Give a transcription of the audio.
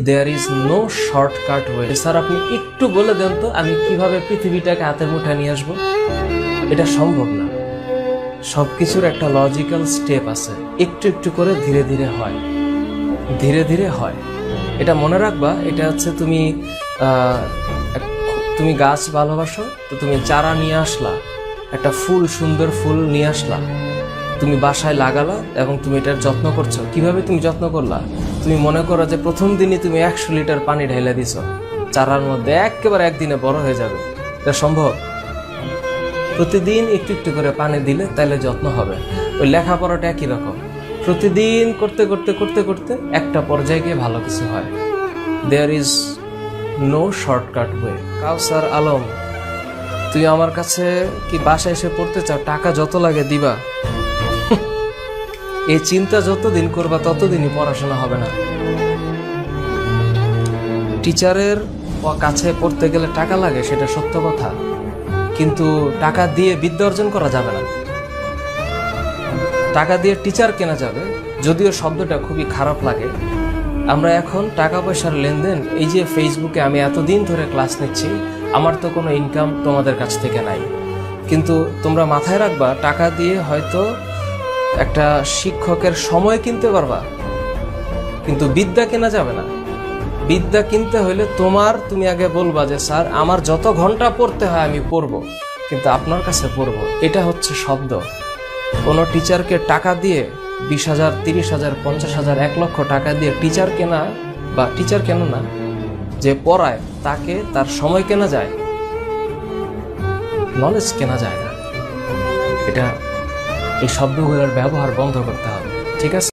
There is no shortcut way. Sir আপনি একটু বলে দেন তো আমি কিভাবে পৃথিবীটাকে হাতের মুঠায় নিয়ে আসবো। এটা সম্ভব না। সবকিছুর একটা লজিক্যাল স্টেপ আছে, একটু একটু করে ধীরে ধীরে হয়, ধীরে ধীরে হয়। এটা মনে রাখবা। এটা হচ্ছে তুমি গাছ ভালোবাসো, তো তুমি চারা নিয়ে আসলা, একটা ফুল, সুন্দর ফুল নিয়ে আসলা, তুমি বাসায় লাগালা এবং তুমি এটার যত্ন করছো। কিভাবে তুমি যত্ন করলা? তুমি মনে করো যে প্রথম দিনই তুমি 100 লিটার পানি ঢাইলা দিছো চারার মধ্যে, একেবারে একদিনে বড় হয়ে যাবে। এটা সম্ভব? প্রতিদিন একটু একটু করে পানি দিলে তাহলে যত্ন হবে। ওই লেখাপড়াটা একই রকম, প্রতিদিন করতে করতে করতে করতে একটা পর্যায়ে গিয়ে ভালো কিছু হয়। There is no shortcut way. Kawsar Alam, তুই আমার কাছে কি বাসায় এসে পড়তে চাও? টাকা যত লাগে দিবা। এই চিন্তা যতদিন করবা ততদিনই পড়াশোনা হবে না। টিচারের কাছে পড়তে গেলে টাকা লাগে, সেটা সত্য কথা, কিন্তু টাকা দিয়ে বিদ্যা অর্জন করা যাবে না। টাকা দিয়ে টিচার কেনা যাবে, যদিও শব্দটা খুবই খারাপ লাগে। আমরা এখন টাকা পয়সার লেনদেন, এই যে ফেসবুকে আমি এতদিন ধরে ক্লাস নিচ্ছি, আমার তো কোনো ইনকাম তোমাদের কাছ থেকে নাই, কিন্তু তোমরা মাথায় রাখবা টাকা দিয়ে হয়তো একটা শিক্ষকের সময় কিনতে পারবা, কিন্তু বিদ্যা কেনা যাবে না। বিদ্যা কিনতে হলে তুমি আগে বলবা যে স্যার আমার যত ঘন্টা পড়তে হয় আমি পড়বো, কিন্তু আপনার কাছে পড়বো। এটা হচ্ছে শব্দ। কোনো টিচারকে টাকা দিয়ে 20,000, 30,000, 50,000, 1 লক্ষ টাকা দিয়ে টিচার কেনা, বা টিচার কেন না, যে পড়ায় তাকে তার সময় কেনা যায়, নলেজ কেনা যায় না। এটা এই শব্দগুলোর ব্যবহার বন্ধ করতে হবে, ঠিক আছে?